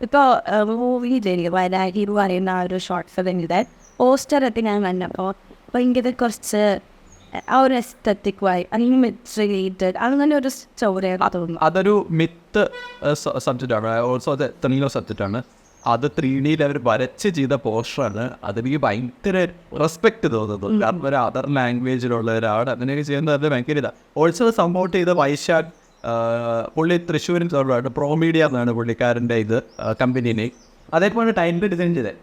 ഇപ്പോൾ മൂവിയില്ലേ വയനാട് പറയുന്ന ആ ഒരു ഷോർട്ട് ഫിലിമിൻ്റെ പോസ്റ്ററൊക്കെ ഞാൻ കണ്ടപ്പോൾ ഭയങ്കര കുറച്ച് ആ ഒരു എസ്തറ്റിക് വായി അല്ലെങ്കിൽ മിത്ത് റിലേറ്റഡ് അങ്ങനെ ഒരു സ്റ്റോറിയാണ് തോന്നുന്നു. അതൊരു മിത്ത് സബ്ജക്റ്റാണ്, ഓൾസോ അത് ത്രില്ലർ സബ്ജക്റ്റാണ്. അത് 3D അവർ വരച്ച് ചെയ്ത പോസ്റ്ററാണ്. അതെനിക്ക് ഭയങ്കര റെസ്പെക്ട് തോന്നുന്നു. കാരണം ഒരു അതർ ലാംഗ്വേജിലുള്ള ഒരാൾ അങ്ങനെയൊക്കെ ചെയ്യുന്നത് ഭയങ്കര ഇതാണ്. ഓൾസോ സപ്പോർട്ട് ചെയ്ത വൈശാഖ്, പുള്ളി തൃശ്ശൂരിൽ തൊഴിലാണ്, പ്രോമീഡിയ എന്നാണ് പുള്ളിക്കാരൻ്റെ ഇത് കമ്പനീനെ. അതേപോലെ ടൈമിൽ ഡിസൈൻ ചെയ്തത്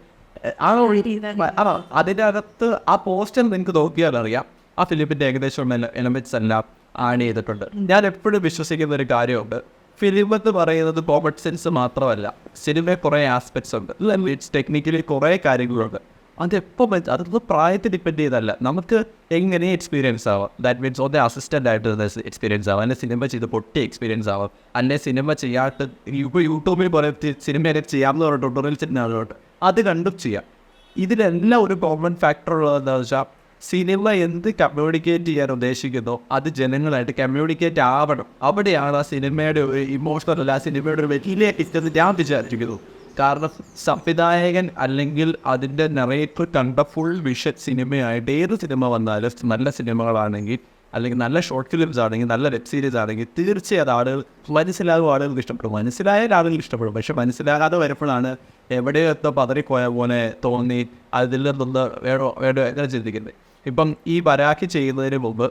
അതിൻ്റെ അകത്ത് ആ പോസ്റ്റർ നിങ്ങൾക്ക് നോക്കിയാൽ അറിയാം ആ ഫിലിമിൻ്റെ ഏകദേശം എലമെൻറ്റ്സ് എല്ലാം ആഡ് ചെയ്തിട്ടുണ്ട്. ഞാൻ എപ്പോഴും വിശ്വസിക്കുന്ന ഒരു കാര്യമുണ്ട്, ഫിലിം എന്ന് പറയുന്നത് കോമൺ സെൻസ് മാത്രമല്ല, സിനിമയിൽ കുറേ ആസ്പെക്ട്സ് ഉണ്ട്, ഇറ്റ്സ് ടെക്നിക്കലി കുറേ കാര്യങ്ങളുണ്ട്. അതെപ്പോൾ അതൊന്നും പ്രായത്തിൽ ഡിപ്പെൻഡ് ചെയ്തല്ല, നമുക്ക് എങ്ങനെ എക്സ്പീരിയൻസ് ആവാം. ദാറ്റ് മീൻസ് ഒന്ന് അസിസ്റ്റൻ്റ് ആയിട്ട് എക്സ്പീരിയൻസ് ആവാം, അല്ലെ സിനിമ ചെയ്ത് പൊട്ടി എക്സ്പീരിയൻസ് ആവാം, അല്ലെ സിനിമ ചെയ്യാത്ത ഇപ്പോൾ യൂട്യൂബിൽ പോലെ സിനിമയൊക്കെ ചെയ്യാമെന്ന് പറഞ്ഞ ട്യൂട്ടോറിയൽസ് ആളുകളുണ്ട്, അത് കണ്ടും ചെയ്യാം. ഇതിലെല്ലാം ഒരു കോമൺ ഫാക്ടർ ഉള്ളതെന്ന് വെച്ചാൽ സിനിമ എന്ത് കമ്മ്യൂണിക്കേറ്റ് ചെയ്യാൻ ഉദ്ദേശിക്കുന്നോ അത് ജനങ്ങളായിട്ട് കമ്മ്യൂണിക്കേറ്റ് ആവണം. അവിടെയാണ് ആ സിനിമയുടെ ഒരു ഇമോഷണൽ അല്ല, ആ സിനിമയുടെ ഒരു വലിയ ഹിറ്റ് ഞാൻ വിചാരിക്കുന്നു. കാരണം സംവിധായകൻ അല്ലെങ്കിൽ അതിൻ്റെ നറേറ്റർ കണ്ട ഫുൾ വിഷൻ സിനിമയായിട്ട് ഏത് സിനിമ വന്നാലും, നല്ല സിനിമകളാണെങ്കിൽ അല്ലെങ്കിൽ നല്ല ഷോർട്ട് ഫിലിംസ് ആണെങ്കിൽ, നല്ല വെബ് സീരീസ് ആണെങ്കിൽ തീർച്ചയായും ആളുകൾ മനസ്സിലാകും, ആളുകൾക്ക് ഇഷ്ടപ്പെടും. മനസ്സിലായാൽ ആളുകൾ ഇഷ്ടപ്പെടും. പക്ഷെ മനസ്സിലാകാതെ വരുമ്പോഴാണ് എവിടെയൊക്കെ പതറിപ്പോയ പോലെ തോന്നി അതിൽ നിന്ന് വേണോ എങ്ങനെ ചിന്തിക്കുന്നത്. ഇപ്പം ഈ ബരാക്കി ചെയ്യുന്നതിന് മുമ്പ്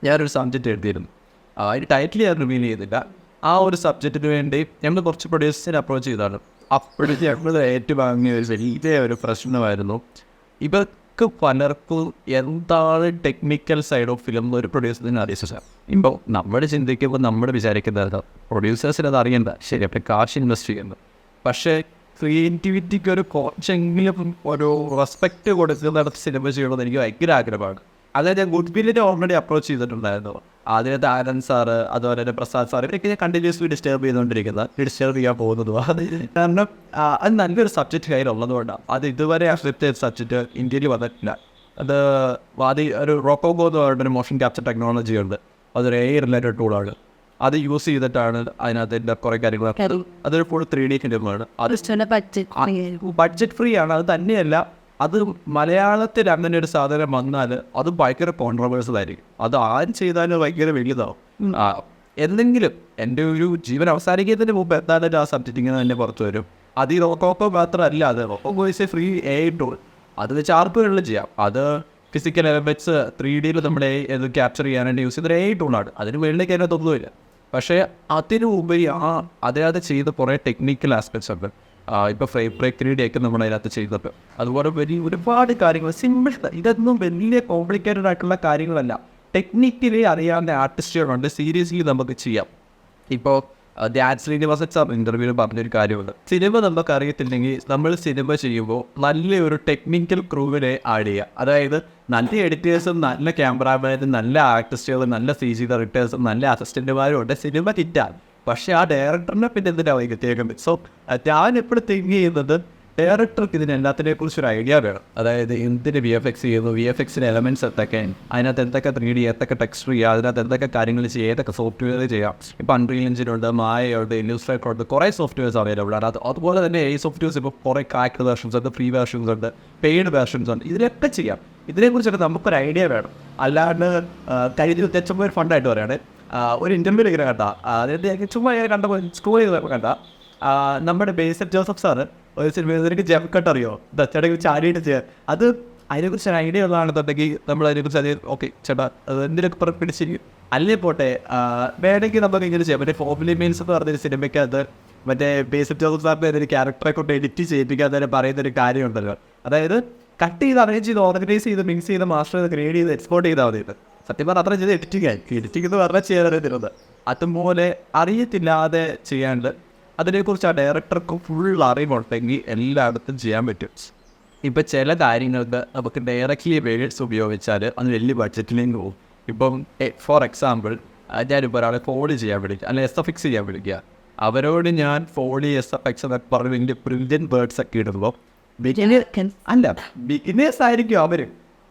ഞാനൊരു സബ്ജക്റ്റ് എഴുതിയിരുന്നു. അതിന് ടൈറ്റിൽ ഞാൻ റിവീൽ ചെയ്തില്ല. ആ ഒരു സബ്ജക്റ്റിന് വേണ്ടി ഞങ്ങൾ കുറച്ച് പ്രൊഡ്യൂസേഴ്സിനെ അപ്രോച്ച് ചെയ്താണ്. അപ്പോഴത്തെ ഞങ്ങൾ ഏറ്റുവാങ്ങിയ ഒരു വലിയ ഒരു പ്രശ്നമായിരുന്നു, ഇവർക്ക് പലർക്കും എന്താണ് ടെക്നിക്കൽ സൈഡ് ഓഫ് ഫിലിം ഒരു പ്രൊഡ്യൂസറിന് അറിയിച്ച. ഇപ്പോൾ നമ്മൾ ചിന്തിക്കുമ്പോൾ നമ്മൾ വിചാരിക്കുന്നത് പ്രൊഡ്യൂസേഴ്സിന് അത് അറിയണ്ട, ശരി, അപ്പോൾ കാശ് ഇൻവെസ്റ്റ് ചെയ്യുന്നത്. പക്ഷേ ക്രിയേറ്റിവിറ്റിക്ക് ഒരു കുറച്ചെങ്കിലും ഒരു റെസ്പെക്റ്റ് കൊടുത്ത് നടത്തി സിനിമ ചെയ്യണമെന്ന് എനിക്ക് ഭയങ്കര ആഗ്രഹമാണ്. അതായത് ഞാൻ ഗുഡ് വില്ലിനെ ഓൾറെഡി അപ്രോച്ച് ചെയ്തിട്ടുണ്ടായിരുന്നു. അതിനകത്ത് ആനന്ദ് സാറ്, അതുപോലെ തന്നെ പ്രസാദ് സാർ, ഇവരൊക്കെ ഞാൻ കണ്ടിന്യൂസ്ലി ഡിസ്റ്റർബ് ചെയ്യാൻ പോകുന്നതും. അത് കാരണം അത് നല്ലൊരു സബ്ജക്റ്റ് കയ്യിലുള്ളതുകൊണ്ടാണ്. അത് ഇതുവരെ ആ സ്ക്രിപ്റ്റ് സബ്ജക്റ്റ് ഇന്ത്യയിൽ വന്നിട്ടില്ല. അത് ഒരു റോക്കോഗോ എന്ന് പറഞ്ഞൊരു മോഷൻ ക്യാപ്ചർ ടെക്നോളജി ഉണ്ട്, അതൊരു AI റിലേറ്റഡ് ടൂളാണ്. അത് യൂസ് ചെയ്തിട്ടാണ് അതിനകത്ത് കുറേ കാര്യങ്ങൾ. അതൊരു ഫുൾ 3D ഫിലിമാണ്. അത് ബഡ്ജറ്റ് ഫ്രീ ആണ്. അത് തന്നെയല്ല, അത് മലയാളത്തിൽ അങ്ങനെ ഒരു സാധനം വന്നാൽ അത് ഭയങ്കര കോൺട്രവേഴ്സൽ ആയിരിക്കും. അത് ആരും ചെയ്താലും ഭയങ്കര വലിയതാവും. എന്തെങ്കിലും എൻ്റെ ഒരു ജീവൻ അവസാനിക്കുന്നതിന് മുമ്പ് എന്തായാലും ആ സബ്ജക്റ്റ് ഇങ്ങനെ തന്നെ പുറത്തു വരും. അത് ഈ റോക്കോക്കോ മാത്രമല്ല, അത് Rococo is a free AI tool. അത് വെച്ച് ആർക്കുകളിൽ ചെയ്യാം. അത് ഫിസിക്കൽ എലമെൻറ്റ്സ് 3D നമ്മൾ ഇത് ക്യാപ്ചർ ചെയ്യാനായിട്ട് യൂസ് ചെയ്തൊരു AI ടൂളാണ്. അതിന് മുകളിലേക്ക് അതിനകത്തൊന്നുമില്ല. പക്ഷേ അതിനുപരി അതിനകത്ത് ചെയ്ത കുറേ ടെക്നിക്കൽ ആസ്പെക്ട്സ് ഉണ്ട്. ഇപ്പോൾ ഫ്രെയിം ബ്രേക്ക് 3D ഒക്കെ നമ്മൾ അതിനകത്ത് ചെയ്തിട്ട്, അതുപോലെ ഒരുപാട് കാര്യങ്ങൾ സിമ്പിൾ, ഇതൊന്നും വലിയ കോംപ്ലിക്കേറ്റഡ് ആയിട്ടുള്ള കാര്യങ്ങളല്ല. ടെക്നിക്കലി അറിയാവുന്ന ആർട്ടിസ്റ്റുകളുണ്ട്, സീരിയസ്ലി നമുക്ക് ചെയ്യാം. ഇപ്പോൾ ധ്യാൻ ശ്രീനിവാസൻ സാർ ഇൻ്റർവ്യൂവിൽ പറഞ്ഞൊരു കാര്യമുണ്ട്, സിനിമ നമുക്ക് അറിയത്തില്ലെങ്കിൽ നമ്മൾ സിനിമ ചെയ്യുമ്പോൾ നല്ലൊരു ടെക്നിക്കൽ ക്രൂവിനെ ആഡ് ചെയ്യുക. അതായത് നല്ല എഡിറ്റേഴ്സും നല്ല ക്യാമറാമാനും നല്ല ആർട്ടിസ്റ്റുകളും നല്ല CG ഡയറക്ടേഴ്സും നല്ല അസിസ്റ്റൻറ്റുമാരും ഉണ്ട്, സിനിമ ഹിറ്റാണ്. പക്ഷേ ആ ഡയറക്ടറിനെ പിന്നെ എന്തിനാണ് വൈകിട്ടേക്കുന്നത്? സോ ഞാൻ എപ്പോഴും തിങ്ക് ചെയ്യുന്നത് ഡയറക്ടർക്ക് ഇതിനെല്ലാത്തിനെക്കുറിച്ചൊരു ഐഡിയ വേണം. അതായത് എന്തിന് VFX ചെയ്യുന്നു, VFXൻ്റെ എലമെൻറ്റ്സ് എന്തൊക്കെ, അതിനകത്ത് എന്തൊക്കെ 3D, എന്തൊക്കെ ടെക്സ്ചർ ചെയ്യുക, അതിനകത്ത് എന്തൊക്കെ കാര്യങ്ങൾ ചെയ്യുക, ഏതൊക്കെ സോഫ്റ്റ്വെയർ ചെയ്യാം. ഇപ്പോൾ അൺറിയൽ എഞ്ചിനുണ്ട്, മായയുണ്ട്, ഇല്ലുസ്ട്രേറ്റർ ഉണ്ട്, കുറേ സോഫ്റ്റ്വെയർസ് അവൈലബിൾ ആണ്. അതുപോലെ തന്നെ AI സോഫ്റ്റ്വെയർസ് ഇപ്പോൾ കുറേ ക്രാക്ഡ് വേർഷൻസ് ഉണ്ട്, ഫ്രീ വേർഷൻസ് ഉണ്ട്, പെയ്ഡ് വേർഷൻസ് ഉണ്ട്. ഇതിലൊക്കെ ചെയ്യാം. ഇതിനെക്കുറിച്ചൊക്കെ നമുക്കൊരു ഐഡിയ വേണം. അല്ലാണ്ട് കരുതി തെച്ചുമ്പോൾ ഒരു ഫണ്ടായിട്ട് പറയുകയാണ്. ഒരു ഇൻ്റർവ്യൂവിൽ ഇങ്ങനെ കണ്ട, അതായത് ചുമ്മാ കണ്ട സ്കൂൾ ചെയ്ത് കണ്ട നമ്മുടെ ബേസിൽ ജോസഫ് സാറ് ഒരു സിനിമ, എനിക്ക് ജെം കട്ട് അറിയോ, ദച്ചടക്ക് ചാടിയിട്ട് ചെയ്യാൻ, അത് അതിനെക്കുറിച്ച് ഒരു ഐഡിയ ഉള്ളതാണെന്നുണ്ടെങ്കിൽ നമ്മൾ അതിനെക്കുറിച്ച് അത് ഓക്കെ ചേട്ടാ അത് എന്തിനൊക്കെ പിടിച്ചിരിക്കും. അല്ലേ പോട്ടെ, വേണമെങ്കിൽ നമുക്ക് ഇങ്ങനെ ചെയ്യാം. മറ്റേ ഫോമിലി മീൻസ് എന്ന് പറഞ്ഞൊരു സിനിമയ്ക്കകത്ത് മറ്റേ ബേസിൽ ജോസഫ് സാറിൻ്റെ ഒരു ക്യാരക്ടറെ കൊണ്ട് എഡിറ്റ് ചെയ്യിപ്പിക്കാതെ തന്നെ പറയുന്നൊരു കാര്യമുണ്ടല്ലോ. അതായത് കട്ട് ചെയ്ത് അറേഞ്ച് ചെയ്ത് ഓർഗനൈസ് ചെയ്ത് മിക്സ് ചെയ്ത് മാസ്റ്റർ ചെയ്ത് ക്രിയേറ്റ് ചെയ്ത് എക്സ്പോർട്ട് ചെയ്താൽ മതിയിട്ട്. സത്യം പറഞ്ഞാൽ അത്ര ചെയ്ത് എഡിറ്റിംഗ് എന്ന് പറഞ്ഞാൽ ചെയ്യാൻ അറിയത്തിരുന്നത്. അതുപോലെ അറിയത്തില്ലാതെ ചെയ്യാണ്ട് അതിനെക്കുറിച്ച് ആ ഡയറക്ടർക്ക് ഫുൾ അറിവുണ്ടെങ്കിൽ എല്ലായിടത്തും ചെയ്യാൻ പറ്റും. ഇപ്പം ചില കാര്യങ്ങൾക്ക് നമുക്ക് ഡയറക്റ്റ്ലി വേഡ്സ് ഉപയോഗിച്ചാൽ അത് വലിയ ബഡ്ജറ്റിലേക്ക് പോകും. ഇപ്പം ഫോർ എക്സാമ്പിൾ, ഞാനിപ്പോൾ ഒരാളെ ഫോളി ചെയ്യാൻ വിളിക്കുക, അല്ലെങ്കിൽ SFX ചെയ്യാൻ വിളിക്കുക. അവരോട് ഞാൻ ഫോളി SFX എന്നൊക്കെ പറഞ്ഞ് വലിയ ബ്രില്യൻ വേർഡ്സ് ഒക്കെ ഇടുമ്പോൾ അല്ല ബിഗിനേഴ്സ് ആയിരിക്കും അവർ.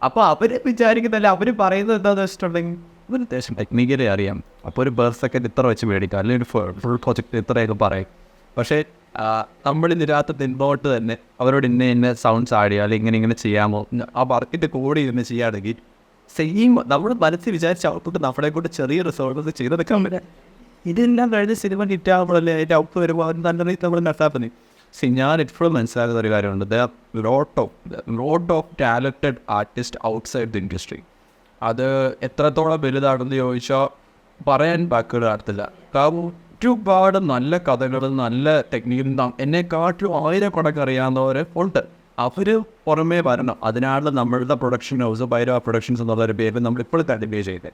അപ്പോൾ അവർ വിചാരിക്കുന്നില്ല, അവർ പറയുന്നത് എന്താണെന്ന് വെച്ചിട്ടുണ്ടെങ്കിൽ ഒരു അത്യാവശ്യം ടെക്നിക്കലി അറിയാം. അപ്പോൾ ഒരു പെർ സെക്കൻഡ് ഇത്ര വെച്ച് മേടിക്കാം, അല്ലെങ്കിൽ ഒരു ഫുൾ പ്രൊജക്റ്റ് ഇത്രയൊക്കെ പറയും. പക്ഷേ നമ്മൾ ഇതിനകത്ത് നിന്നോട്ട് തന്നെ അവരോട് ഇന്ന സൗണ്ട്സ് ആഡ് ചെയ്യുക അല്ലെങ്കിൽ ഇങ്ങനെ ചെയ്യാമോ ആ വർക്കിൻ്റെ കൂടെ ഇരുന്ന് ചെയ്യുകയാണെങ്കിൽ സെയിം നമ്മൾ മനസ്സിൽ വിചാരിച്ച ഔട്ട്പുട്ട് നമ്മളെ കൊണ്ട് ചെറിയ റിസോൾട്ട് ചെയ്തെടുക്കാൻ പറ്റും. ഇതെല്ലാം കഴിഞ്ഞ് സിനിമ ഹിറ്റാകുമ്പോഴല്ലേ അതിൻ്റെ ഔട്ട് വരുമ്പോൾ അത് നല്ല രീതിയിൽ നമ്മൾ നടത്താറുണ്ട്. ഞാൻ എപ്പോഴും മനസ്സിലാക്കുന്ന ഒരു കാര്യമുണ്ട്, the lot of talented artist outside the industry. അത് എത്രത്തോളം വലുതാണെന്ന് ചോദിച്ചാൽ പറയാൻ വാക്കുകൾ നടത്തില്ല. കാരണം ഒരുപാട് നല്ല കഥകളും നല്ല ടെക്നിക്കും എന്നെക്കാട്ടും 1000 കണക്ക് അറിയാവുന്നവർ ഉണ്ട്. അവർ പുറമേ വരണം. അതിനാണ് നമ്മളുടെ പ്രൊഡക്ഷൻ ഹൗസ് ഭൈരവ പ്രൊഡക്ഷൻസ് എന്നുള്ളൊരു പേര് നമ്മളിപ്പോൾ കണ്ടിന്യൂ ചെയ്തത്.